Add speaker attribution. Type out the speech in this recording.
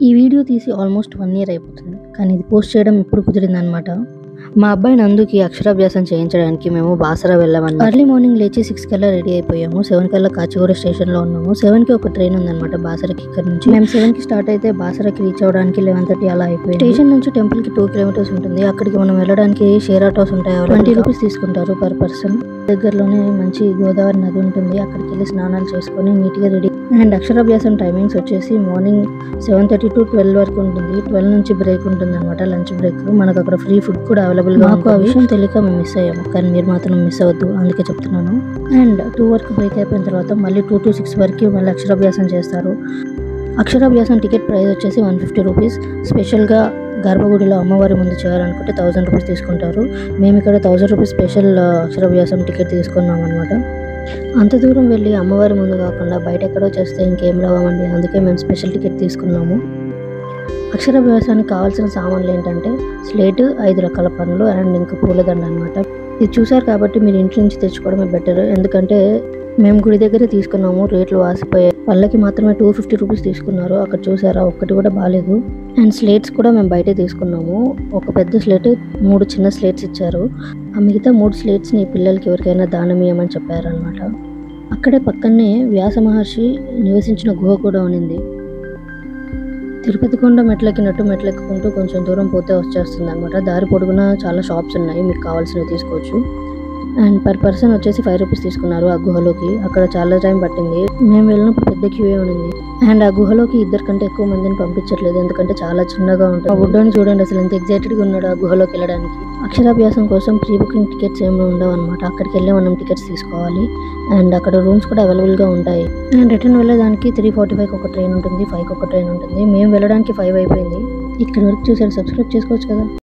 Speaker 1: ఈ వీడియో తీసి almost 1 year అయిపోతుంది. కానీ ఇది పోస్ట్ చేయడం ఇప్పుడు కుదిరిందనమాట. మా అబ్బాయి నందుకి అక్షరాభ్యాసం చేయించడానికి మేము బాసర వెళ్ళామన్నమాట. ఎర్లీ మార్నింగ్ లేచి 6 కల్లా రెడీ అయిపోయాము. 7 కల్లా కాచిగూడ స్టేషన్లో ఉన్నాము. 7కి ఒక ట్రైన్ ఉందన్నమాట బాసరకి. ఇక్కడ నుంచి మేము 7కి స్టార్ట్ అయితే బాసరకి రీచ్ అవ్వడానికి 11:30 అలా అయిపోయింది. స్టేషన్ నుంచి టెంపుల్కి 2 కిలోమీటర్స్ ఉంటుంది. అక్కడికి మనం వెళ్ళడానికి షేర్ ఆటోస్ ఉంటాయి. 20 రూపీస్ తీసుకుంటారు పర్ పర్సన్. దగ్గరలోనే మంచి గోదావరి నది ఉంటుంది. అక్కడికి వెళ్ళి స్నానాలు చేసుకొని నీట్గా రెడీ. అండ్ అక్షరాభ్యాసం టైమింగ్స్ వచ్చేసి మార్నింగ్ 7:30 to 12 వరకు ఉంటుంది. 12 నుంచి బ్రేక్ ఉంటుంది అనమాట, లంచ్ బ్రేక్. మనకు అక్కడ ఫ్రీ ఫుడ్ కూడా అవైలబుల్గా. మాకు ఆ విషయం తెలియక మేము మిస్ అయ్యాము, కానీ మీరు మాత్రం మిస్ అవ్వద్దు, అందుకే చెప్తున్నాను. అండ్ 2 వరకు బ్రేక్ అయిపోయిన తర్వాత మళ్ళీ 2 to 6 వరకు మళ్ళీ అక్షరాభ్యాసం చేస్తారు. అక్షరాభ్యాసం టికెట్ ప్రైస్ వచ్చేసి 150 రూపీస్. స్పెషల్గా గర్భగుడిలో అమ్మవారి ముందు చేయాలనుకుంటే 1000 రూపీస్ తీసుకుంటారు. మేము ఇక్కడ 1000 రూపీస్ స్పెషల్ అక్షరాభ్యాసం టికెట్ తీసుకున్నాం అనమాట. అంత దూరం వెళ్ళి అమ్మవారి ముందు కాకుండా బయట ఎక్కడో చేస్తే ఇంకేం రావండి, అందుకే మేము స్పెషల్ టికెట్ తీసుకున్నాము. అక్షరాభ్యాసానికి కావాల్సిన సామాన్లు ఏంటంటే స్లేట్, 5 రకాల పనులు అండ్ ఇంకా పూలదండ అనమాట. ఇది చూసారు కాబట్టి మీరు ఇంటి నుంచి తెచ్చుకోవడమే బెటర్. ఎందుకంటే మేము గుడి దగ్గరే తీసుకున్నాము, రేట్లు వాసిపోయాయి. వాళ్ళకి మాత్రమే 250 రూపీస్ తీసుకున్నారు. అక్కడ చూసారా, ఒక్కటి కూడా బాగాలేదు. అండ్ స్లేట్స్ కూడా మేము బయటే తీసుకున్నాము. ఒక పెద్ద స్లేట్, 3 చిన్న స్లేట్స్ ఇచ్చారు. ఆ మిగతా 3 స్లేట్స్ని పిల్లలకి ఎవరికైనా దానం ఇవ్వమని చెప్పారనమాట. అక్కడే పక్కనే వ్యాస మహర్షి నివసించిన గుహ కూడా ఉన్నింది. తిరుపతి కొండ మెట్లెక్కినట్టు మెట్లెక్కుకుంటూ కొంచెం దూరం పోతే వచ్చేస్తుంది అనమాట. దారి పొడుగునా చాలా షాప్స్ ఉన్నాయి, మీకు కావాల్సినవి తీసుకోవచ్చు. అండ్ పర్ పర్సన్ వచ్చేసి 5 రూపీస్ తీసుకున్నారు ఆ గుహలోకి. అక్కడ చాలా టైం పట్టింది. మేము వెళ్ళినప్పుడు పెద్ద క్యూఏ ఉంది. అండ్ ఆ గుహలోకి 2 కంటే ఎక్కువ మందిని పంపించట్లేదు, ఎందుకంటే చాలా చిన్నగా ఉంటుంది. ఆ బుడ్డోని చూడండి, అసలు ఎంత ఎగ్జైటెడ్గా ఉన్నాడు ఆ గుహలోకి వెళ్ళడానికి. అక్షరాభ్యాసం కోసం ప్రీ బుకింగ్ టికెట్స్ ఏమి ఉండవు అనమాట. అక్కడికి వెళ్ళి మనం టికెట్స్ తీసుకోవాలి. అండ్ అక్కడ రూమ్స్ కూడా అవైలబుల్గా ఉంటాయి. అండ్ రిటర్న్ వెళ్ళడానికి 3:45 ఒక ట్రైన్ ఉంటుంది, 5కి ఒక ట్రైన్ ఉంటుంది. మేము వెళ్ళడానికి 5 అయిపోయింది. ఇక్కడ వరకు చూసారు, సబ్స్క్రైబ్ చేసుకోవచ్చు కదా.